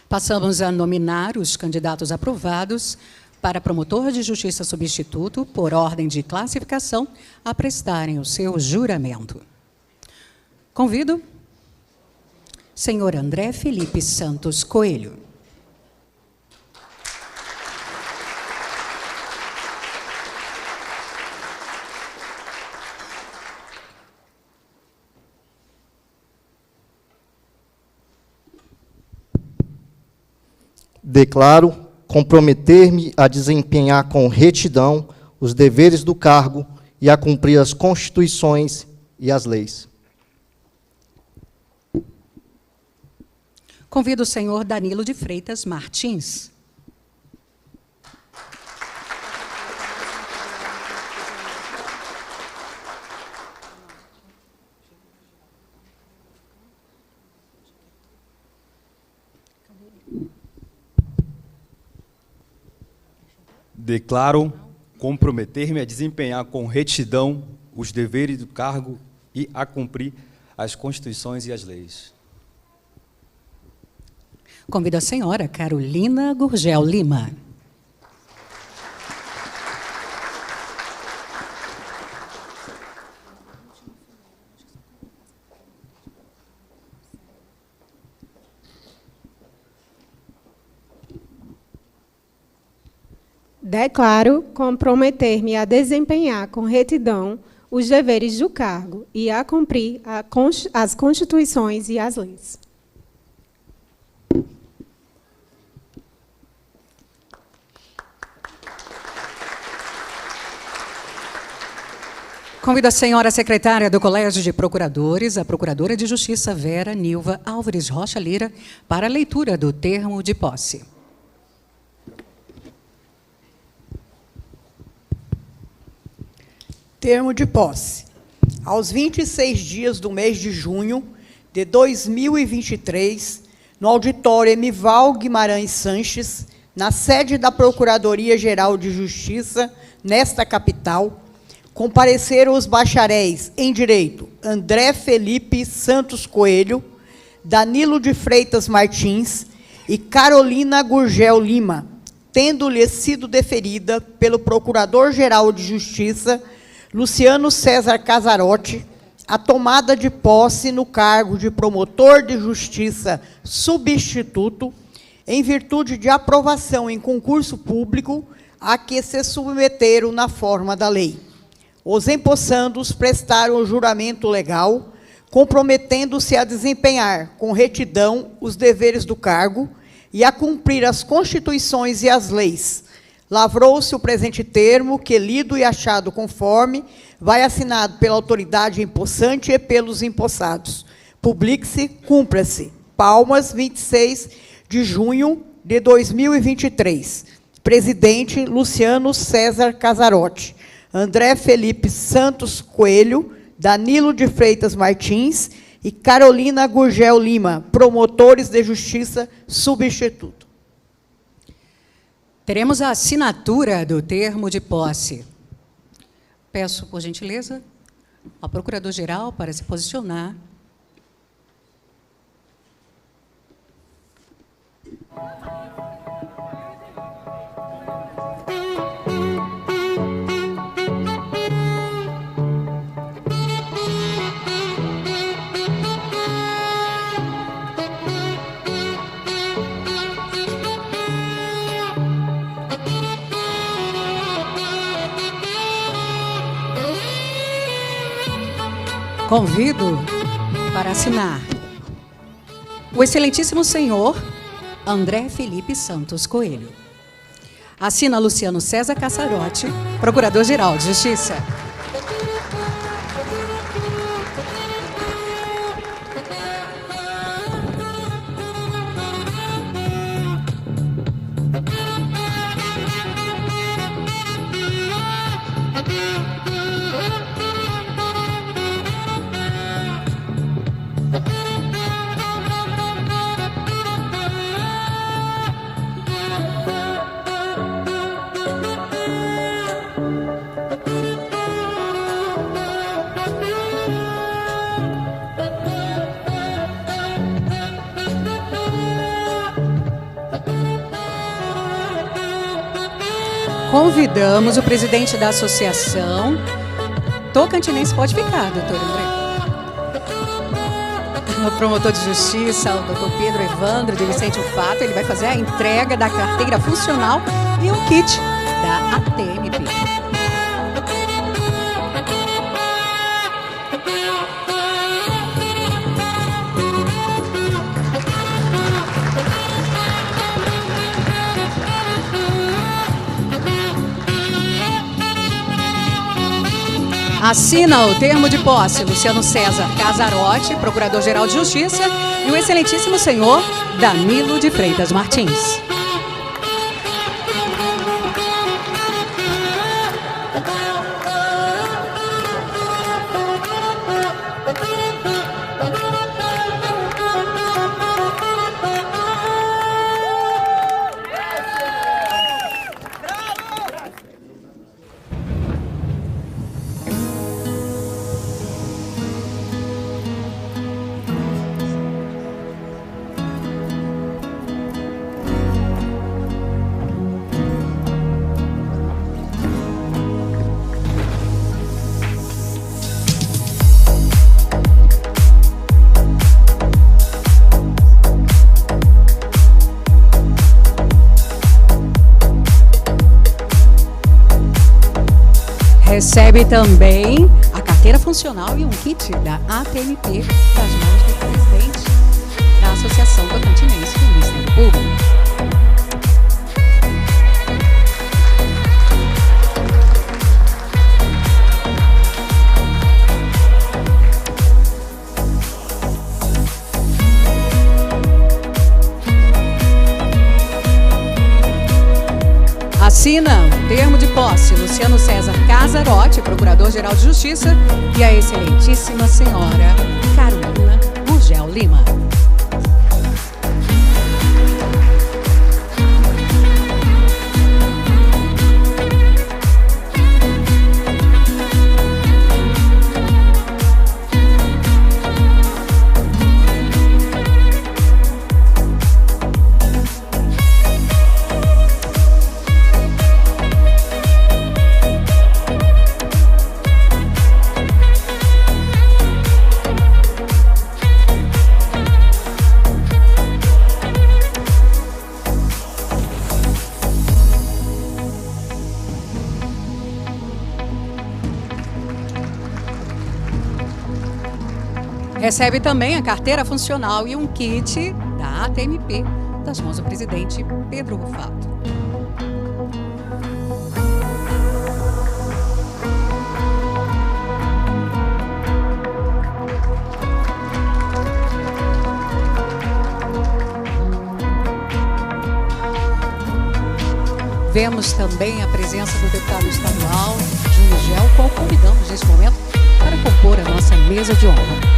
Passamos a nominar os candidatos aprovados para promotor de justiça substituto, por ordem de classificação, a prestarem o seu juramento. Convido senhor André Felipe Santos Coelho. Declaro comprometer-me a desempenhar com retidão os deveres do cargo e a cumprir as constituições e as leis. Convido o senhor Danilo de Freitas Martins. Declaro comprometer-me a desempenhar com retidão os deveres do cargo e a cumprir as constituições e as leis. Convido a senhora Carolina Gurgel Lima. Declaro comprometer-me a desempenhar com retidão os deveres do cargo e a cumprir as constituições e as leis. Convido a senhora secretária do Colégio de Procuradores, a Procuradora de Justiça Vera Nilva Álvares Rocha Lira, para a leitura do termo de posse. Termo de posse. Aos 26 dias do mês de junho de 2023, no auditório Emival Guimarães Sanches, na sede da Procuradoria-Geral de Justiça, nesta capital, compareceram os bacharéis em Direito André Felipe Santos Coelho, Danilo de Freitas Martins e Carolina Gurgel Lima, tendo-lhe sido deferida pelo Procurador-Geral de Justiça, Luciano César Casarotti, a tomada de posse no cargo de promotor de justiça substituto, em virtude de aprovação em concurso público a que se submeteram na forma da lei. Os empossandos prestaram o juramento legal, comprometendo-se a desempenhar com retidão os deveres do cargo e a cumprir as constituições e as leis. Lavrou-se o presente termo, que, lido e achado conforme, vai assinado pela autoridade empossante e pelos empossados. Publique-se, cumpra-se. Palmas, 26 de junho de 2023. Presidente Luciano César Casarotti. André Felipe Santos Coelho, Danilo de Freitas Martins e Carolina Gurgel Lima, promotores de justiça substituto. Teremos a assinatura do termo de posse. Peço, por gentileza, ao Procurador-Geral para se posicionar. Convido para assinar o excelentíssimo senhor André Felipe Santos Coelho. Assina Luciano César Casarotti, Procurador-Geral de Justiça. Convidamos o presidente da associação Tocantinense, pode ficar, doutor André. O promotor de justiça, o doutor Pedro Evandro de Vicente Ufato, ele vai fazer a entrega da carteira funcional e um kit da ATMP. Assina o termo de posse Luciano César Casarotti, Procurador-Geral de Justiça, e o excelentíssimo senhor Danilo de Freitas Martins. Recebe também a carteira funcional e um kit da ATMP das mãos do presidente da Associação Tocantinense do Ministério Público. Assina o termo de posse Luciano César Casarotti, Procurador-Geral de Justiça, e a excelentíssima senhora Carolina Gurgel Lima. Recebe também a carteira funcional e um kit da ATMP das mãos do presidente Pedro Ufato. Vemos também a presença do deputado estadual, Júlio Gel, qual convidamos neste momento para compor a nossa mesa de honra.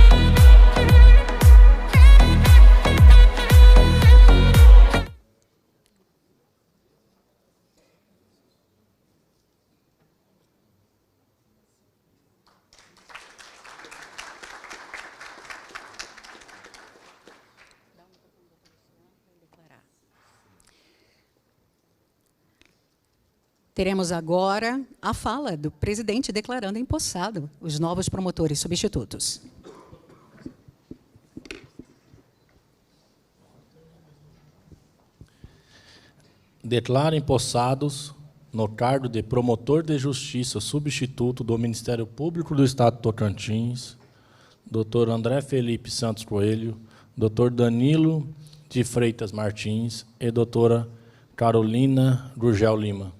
Teremos agora a fala do presidente declarando empossado os novos promotores substitutos. Declaro empossados no cargo de promotor de justiça substituto do Ministério Público do Estado de Tocantins, Dr. André Felipe Santos Coelho, Dr. Danilo de Freitas Martins e doutora Carolina Gurgel Lima.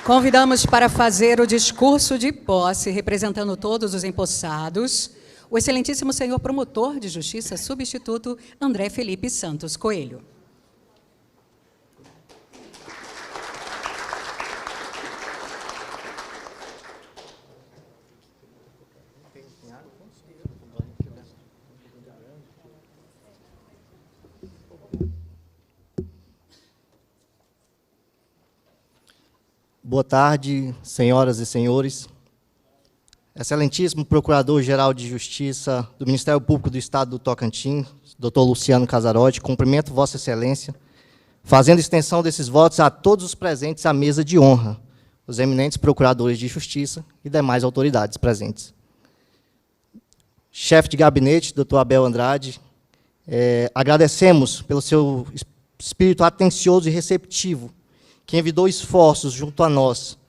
Convidamos para fazer o discurso de posse, representando todos os empossados, o excelentíssimo senhor promotor de justiça substituto André Felipe Santos Coelho. Boa tarde, senhoras e senhores. Excelentíssimo Procurador-Geral de Justiça do Ministério Público do Estado do Tocantins, doutor Luciano Casarotti, cumprimento Vossa Excelência, fazendo extensão desses votos a todos os presentes à mesa de honra, os eminentes procuradores de justiça e demais autoridades presentes. Chefe de gabinete, doutor Abel Andrade, agradecemos pelo seu espírito atencioso e receptivo, que envidou esforços junto a nós,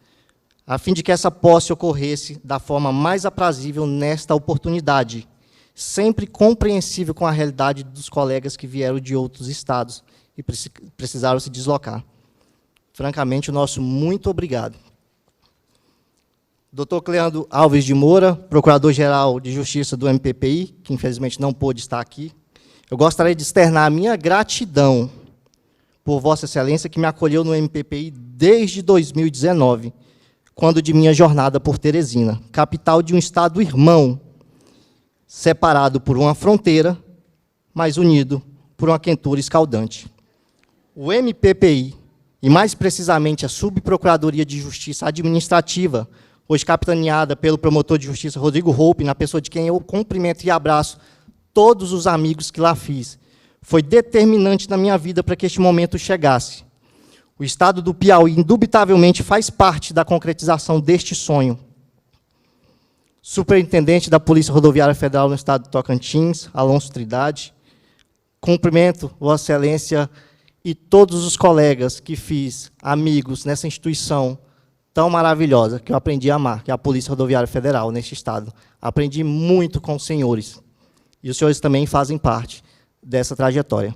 a fim de que essa posse ocorresse da forma mais aprazível nesta oportunidade, sempre compreensível com a realidade dos colegas que vieram de outros estados e precisaram se deslocar. Francamente, o nosso muito obrigado. Dr. Cleandro Alves de Moura, Procurador-Geral de Justiça do MPPI, que infelizmente não pôde estar aqui, eu gostaria de externar a minha gratidão por Vossa Excelência, que me acolheu no MPPI desde 2019, quando de minha jornada por Teresina, capital de um estado irmão, separado por uma fronteira, mas unido por uma quentura escaldante. O MPPI, e mais precisamente a Subprocuradoria de Justiça Administrativa, hoje capitaneada pelo promotor de justiça Rodrigo Roupe, na pessoa de quem eu cumprimento e abraço todos os amigos que lá fiz, foi determinante na minha vida para que este momento chegasse. O Estado do Piauí, indubitavelmente, faz parte da concretização deste sonho. Superintendente da Polícia Rodoviária Federal no Estado do Tocantins, Alonso Trindade, cumprimento Vossa Excelência e todos os colegas que fiz, amigos, nessa instituição tão maravilhosa, que eu aprendi a amar, que é a Polícia Rodoviária Federal, neste Estado. Aprendi muito com os senhores, e os senhores também fazem parte dessa trajetória.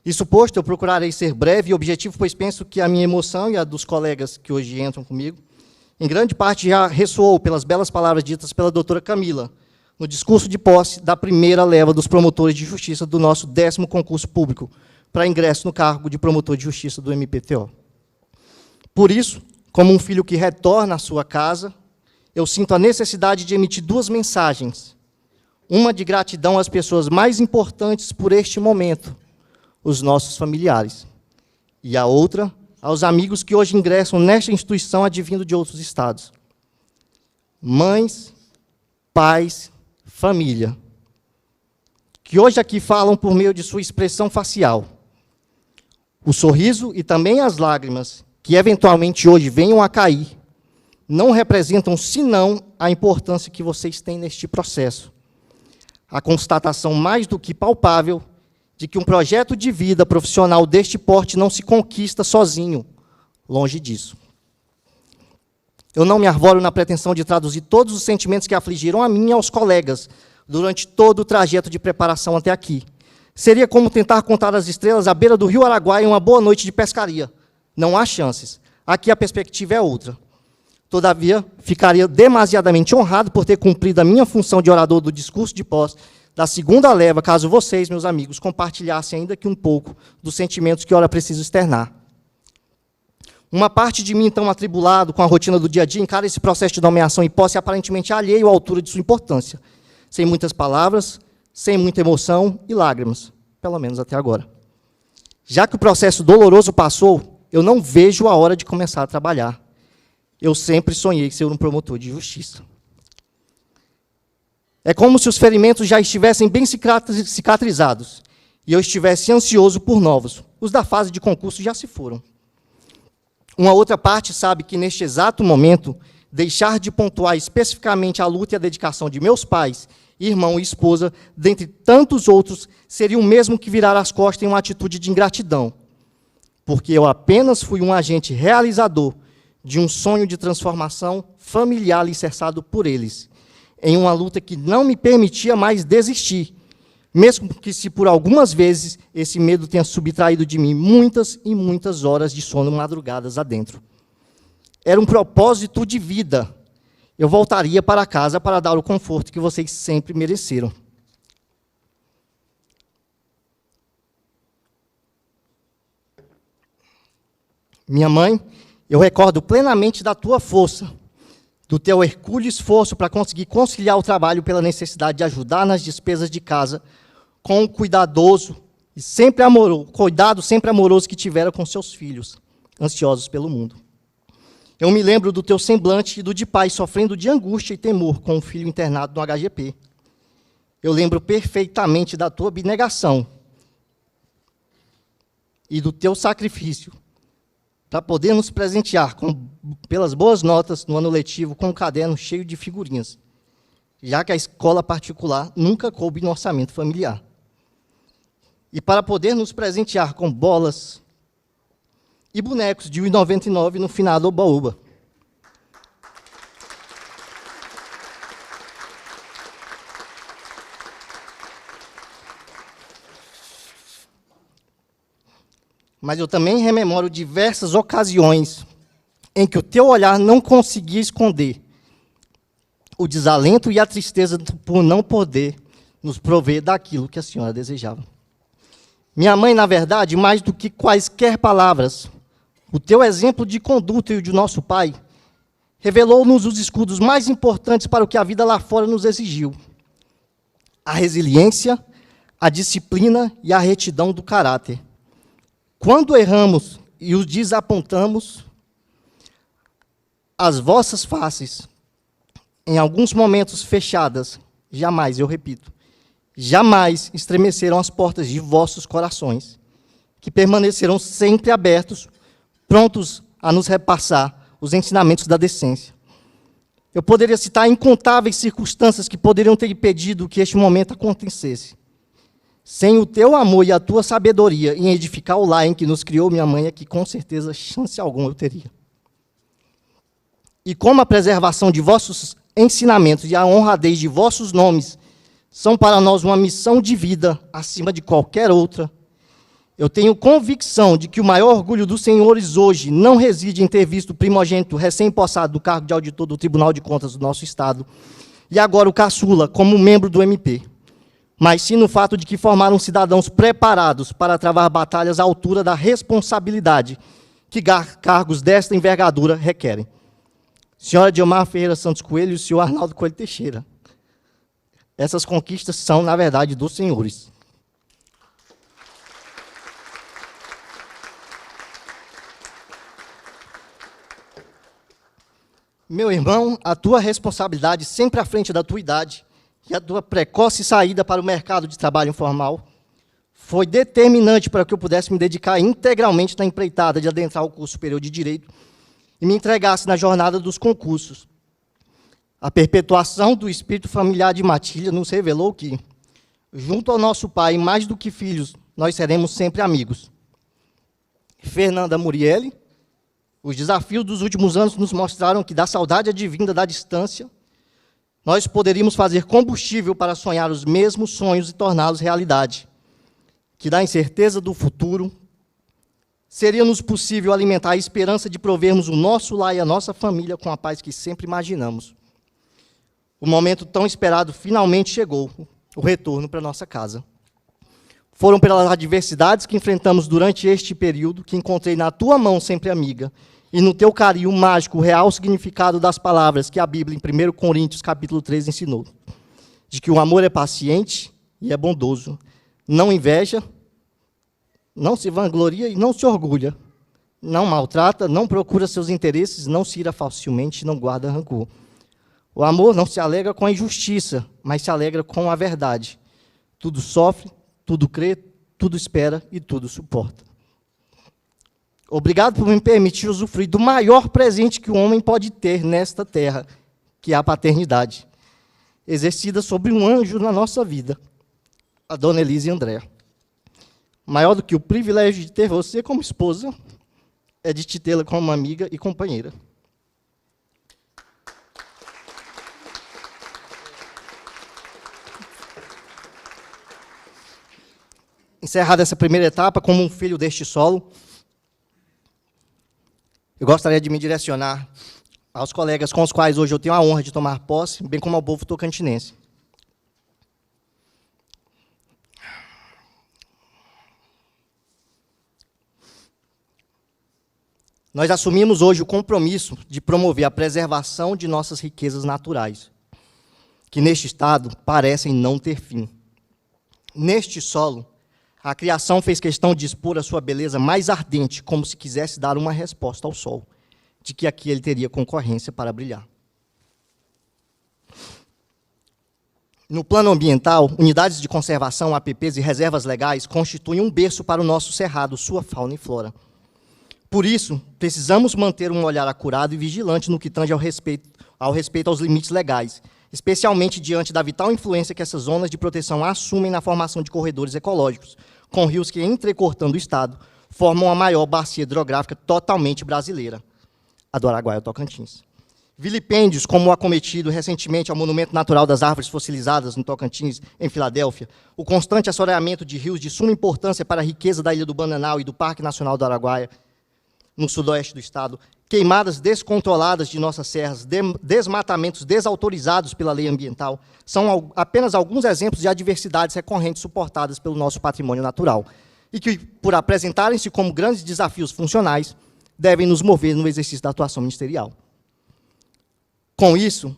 Isso posto, eu procurarei ser breve e objetivo, pois penso que a minha emoção e a dos colegas que hoje entram comigo, em grande parte já ressoou pelas belas palavras ditas pela doutora Camila, no discurso de posse da primeira leva dos promotores de justiça do nosso 10º concurso público para ingresso no cargo de promotor de justiça do MPTO. Por isso, como um filho que retorna à sua casa, eu sinto a necessidade de emitir duas mensagens. Uma de gratidão às pessoas mais importantes por este momento, os nossos familiares. E a outra, aos amigos que hoje ingressam nesta instituição advindo de outros estados. Mães, pais, família, que hoje aqui falam por meio de sua expressão facial. O sorriso e também as lágrimas, que eventualmente hoje venham a cair, não representam senão a importância que vocês têm neste processo. A constatação mais do que palpável de que um projeto de vida profissional deste porte não se conquista sozinho, longe disso. Eu não me arvoro na pretensão de traduzir todos os sentimentos que afligiram a mim e aos colegas durante todo o trajeto de preparação até aqui. Seria como tentar contar as estrelas à beira do rio Araguaia em uma boa noite de pescaria. Não há chances. Aqui a perspectiva é outra. Todavia, ficaria demasiadamente honrado por ter cumprido a minha função de orador do discurso de posse da segunda leva, caso vocês, meus amigos, compartilhassem ainda que um pouco dos sentimentos que ora preciso externar. Uma parte de mim, tão atribulado com a rotina do dia a dia, encara esse processo de nomeação e posse aparentemente alheio à altura de sua importância, sem muitas palavras, sem muita emoção e lágrimas, pelo menos até agora. Já que o processo doloroso passou, eu não vejo a hora de começar a trabalhar. Eu sempre sonhei ser um promotor de justiça. É como se os ferimentos já estivessem bem cicatrizados e eu estivesse ansioso por novos. Os da fase de concurso já se foram. Uma outra parte sabe que, neste exato momento, deixar de pontuar especificamente a luta e a dedicação de meus pais, irmão e esposa, dentre tantos outros, seria o mesmo que virar as costas em uma atitude de ingratidão, porque eu apenas fui um agente realizador de um sonho de transformação familiar alicerçado por eles, em uma luta que não me permitia mais desistir, mesmo que se por algumas vezes esse medo tenha subtraído de mim muitas e muitas horas de sono madrugadas adentro. Era um propósito de vida. Eu voltaria para casa para dar o conforto que vocês sempre mereceram. Minha mãe, eu recordo plenamente da tua força, do teu hercúleo esforço para conseguir conciliar o trabalho pela necessidade de ajudar nas despesas de casa, com o cuidado sempre amoroso que tivera com seus filhos, ansiosos pelo mundo. Eu me lembro do teu semblante e do de pai sofrendo de angústia e temor com o filho internado no HGP. Eu lembro perfeitamente da tua abnegação e do teu sacrifício para poder nos presentear pelas boas notas no ano letivo com um caderno cheio de figurinhas, já que a escola particular nunca coube no orçamento familiar. E para poder nos presentear com bolas e bonecos de R$ 1,99 no final do Oba-Oba. Mas eu também rememoro diversas ocasiões em que o teu olhar não conseguia esconder o desalento e a tristeza por não poder nos prover daquilo que a senhora desejava. Minha mãe, na verdade, mais do que quaisquer palavras, o teu exemplo de conduta e o de nosso pai, revelou-nos os escudos mais importantes para o que a vida lá fora nos exigiu: a resiliência, a disciplina e a retidão do caráter. Quando erramos e os desapontamos, as vossas faces, em alguns momentos fechadas, jamais, eu repito, jamais estremeceram as portas de vossos corações, que permaneceram sempre abertos, prontos a nos repassar os ensinamentos da decência. Eu poderia citar incontáveis circunstâncias que poderiam ter impedido que este momento acontecesse. Sem o teu amor e a tua sabedoria em edificar o lar em que nos criou minha mãe, é que com certeza chance alguma eu teria. E como a preservação de vossos ensinamentos e a honradez de vossos nomes são para nós uma missão de vida acima de qualquer outra, eu tenho convicção de que o maior orgulho dos senhores hoje não reside em ter visto o primogênito recém-possado do cargo de auditor do Tribunal de Contas do nosso Estado, e agora o caçula como membro do MP, mas sim no fato de que formaram cidadãos preparados para travar batalhas à altura da responsabilidade que cargos desta envergadura requerem. Senhora Diomar Ferreira Santos Coelho e senhor Arnaldo Coelho Teixeira. Essas conquistas são, na verdade, dos senhores. Meu irmão, a tua responsabilidade sempre à frente da tua idade e a tua precoce saída para o mercado de trabalho informal foi determinante para que eu pudesse me dedicar integralmente na empreitada de adentrar o curso superior de Direito e me entregasse na jornada dos concursos. A perpetuação do espírito familiar de Matilha nos revelou que, junto ao nosso pai, mais do que filhos, nós seremos sempre amigos. Fernanda Murielli, os desafios dos últimos anos nos mostraram que, da saudade advinda da distância, nós poderíamos fazer combustível para sonhar os mesmos sonhos e torná-los realidade. Que da incerteza do futuro, seria-nos possível alimentar a esperança de provermos o nosso lar e a nossa família com a paz que sempre imaginamos. O momento tão esperado finalmente chegou, o retorno para nossa casa. Foram pelas adversidades que enfrentamos durante este período que encontrei na tua mão sempre amiga, e no teu carinho mágico o real significado das palavras que a Bíblia, em 1 Coríntios, capítulo 3, ensinou. De que o amor é paciente e é bondoso, não inveja, não se vangloria e não se orgulha, não maltrata, não procura seus interesses, não se ira facilmente, não guarda rancor. O amor não se alegra com a injustiça, mas se alegra com a verdade. Tudo sofre, tudo crê, tudo espera e tudo suporta. Obrigado por me permitir usufruir do maior presente que o homem pode ter nesta terra, que é a paternidade, exercida sobre um anjo na nossa vida, a dona Elise Andréa. Maior do que o privilégio de ter você como esposa, é de te tê-la como amiga e companheira. Encerrada essa primeira etapa, como um filho deste solo, eu gostaria de me direcionar aos colegas com os quais hoje eu tenho a honra de tomar posse, bem como ao povo tocantinense. Nós assumimos hoje o compromisso de promover a preservação de nossas riquezas naturais, que neste estado parecem não ter fim. Neste solo, a criação fez questão de expor a sua beleza mais ardente, como se quisesse dar uma resposta ao sol, de que aqui ele teria concorrência para brilhar. No plano ambiental, unidades de conservação, APPs e reservas legais constituem um berço para o nosso cerrado, sua fauna e flora. Por isso, precisamos manter um olhar acurado e vigilante no que tange ao respeito aos limites legais, especialmente diante da vital influência que essas zonas de proteção assumem na formação de corredores ecológicos, com rios que, entrecortando o Estado, formam a maior bacia hidrográfica totalmente brasileira, a do Araguaia-Tocantins. Vilipêndios, como o acometido recentemente ao Monumento Natural das Árvores Fossilizadas, no Tocantins, em Filadélfia, o constante assoreamento de rios de suma importância para a riqueza da Ilha do Bananal e do Parque Nacional do Araguaia, no sudoeste do estado, queimadas descontroladas de nossas serras, desmatamentos desautorizados pela lei ambiental, são apenas alguns exemplos de adversidades recorrentes suportadas pelo nosso patrimônio natural, e que, por apresentarem-se como grandes desafios funcionais, devem nos mover no exercício da atuação ministerial. Com isso,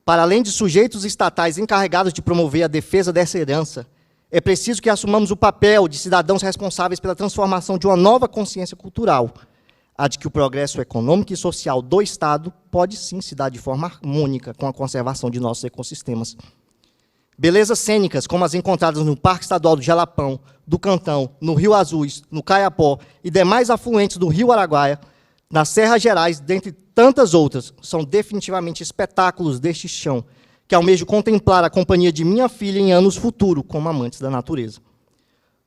para além de sujeitos estatais encarregados de promover a defesa dessa herança, é preciso que assumamos o papel de cidadãos responsáveis pela transformação de uma nova consciência cultural, a de que o progresso econômico e social do Estado pode sim se dar de forma harmônica com a conservação de nossos ecossistemas. Belezas cênicas, como as encontradas no Parque Estadual do Jalapão, do Cantão, no Rio Azuis, no Caiapó e demais afluentes do Rio Araguaia, nas Serras Gerais, dentre tantas outras, são definitivamente espetáculos deste chão, que almejo contemplar a companhia de minha filha em anos futuros, como amantes da natureza.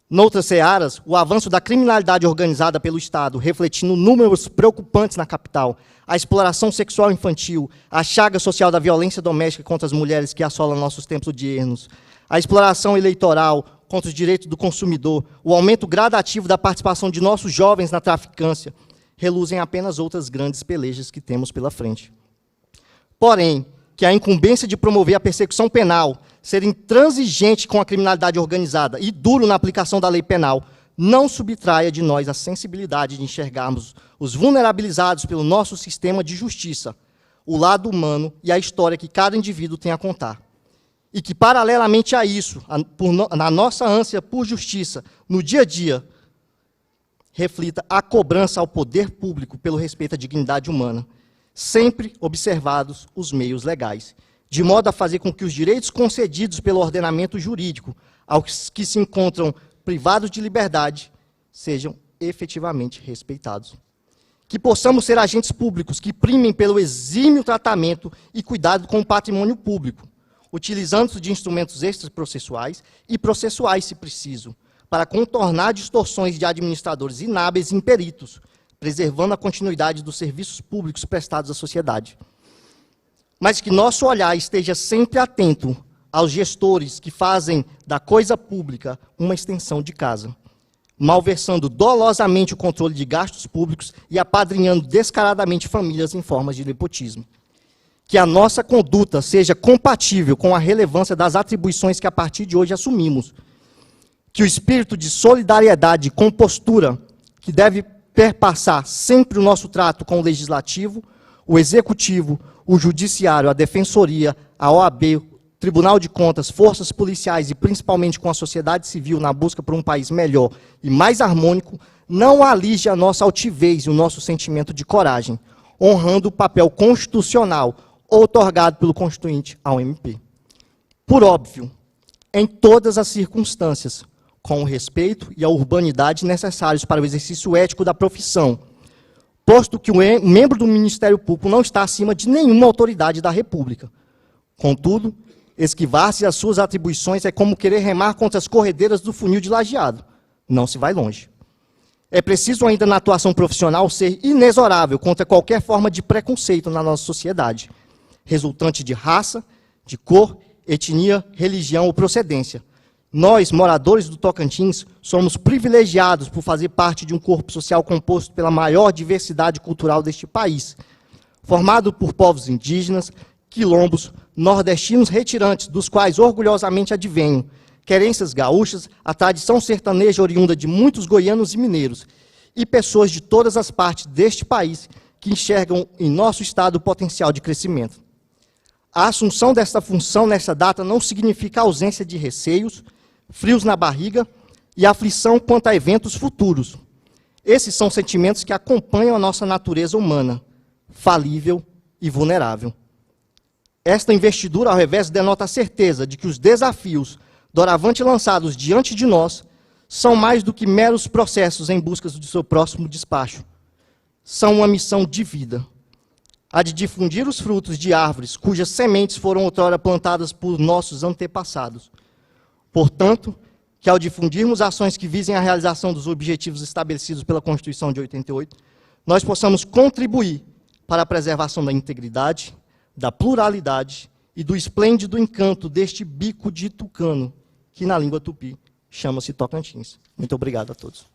Noutras searas, o avanço da criminalidade organizada pelo Estado, refletindo números preocupantes na capital, a exploração sexual infantil, a chaga social da violência doméstica contra as mulheres que assolam nossos tempos odiernos, a exploração eleitoral contra os direitos do consumidor, o aumento gradativo da participação de nossos jovens na traficância, reluzem apenas outras grandes pelejas que temos pela frente. Porém, que a incumbência de promover a persecução penal, ser intransigente com a criminalidade organizada e duro na aplicação da lei penal, não subtraia de nós a sensibilidade de enxergarmos os vulnerabilizados pelo nosso sistema de justiça, o lado humano e a história que cada indivíduo tem a contar. E que, paralelamente a isso, na nossa ânsia por justiça, no dia a dia, reflita a cobrança ao poder público pelo respeito à dignidade humana, sempre observados os meios legais, de modo a fazer com que os direitos concedidos pelo ordenamento jurídico aos que se encontram privados de liberdade sejam efetivamente respeitados. Que possamos ser agentes públicos que primem pelo exímio tratamento e cuidado com o patrimônio público, utilizando-se de instrumentos extraprocessuais e processuais, se preciso, para contornar distorções de administradores inábeis e imperitos, preservando a continuidade dos serviços públicos prestados à sociedade. Mas que nosso olhar esteja sempre atento aos gestores que fazem da coisa pública uma extensão de casa, malversando dolosamente o controle de gastos públicos e apadrinhando descaradamente famílias em formas de nepotismo. Que a nossa conduta seja compatível com a relevância das atribuições que a partir de hoje assumimos. Que o espírito de solidariedade e compostura que deve perpassar sempre o nosso trato com o Legislativo, o Executivo, o Judiciário, a Defensoria, a OAB, o Tribunal de Contas, forças policiais e principalmente com a sociedade civil na busca por um país melhor e mais harmônico, não alige a nossa altivez e o nosso sentimento de coragem, honrando o papel constitucional outorgado pelo Constituinte ao MP. Por óbvio, em todas as circunstâncias, com o respeito e a urbanidade necessários para o exercício ético da profissão, posto que o membro do Ministério Público não está acima de nenhuma autoridade da República. Contudo, esquivar-se às suas atribuições é como querer remar contra as corredeiras do funil de Lajeado. Não se vai longe. É preciso ainda, na atuação profissional, ser inexorável contra qualquer forma de preconceito na nossa sociedade, resultante de raça, de cor, etnia, religião ou procedência. Nós, moradores do Tocantins, somos privilegiados por fazer parte de um corpo social composto pela maior diversidade cultural deste país, formado por povos indígenas, quilombos, nordestinos retirantes, dos quais orgulhosamente advenho, querências gaúchas, a tradição sertaneja oriunda de muitos goianos e mineiros, e pessoas de todas as partes deste país que enxergam em nosso estado o potencial de crescimento. A assunção desta função nesta data não significa ausência de receios, frios na barriga e aflição quanto a eventos futuros. Esses são sentimentos que acompanham a nossa natureza humana, falível e vulnerável. Esta investidura, ao revés, denota a certeza de que os desafios doravante lançados diante de nós são mais do que meros processos em busca do seu próximo despacho. São uma missão de vida, a de difundir os frutos de árvores cujas sementes foram outrora plantadas por nossos antepassados. Portanto, que ao difundirmos ações que visem a realização dos objetivos estabelecidos pela Constituição de 88, nós possamos contribuir para a preservação da integridade, da pluralidade e do esplêndido encanto deste bico de tucano, que na língua tupi chama-se Tocantins. Muito obrigado a todos.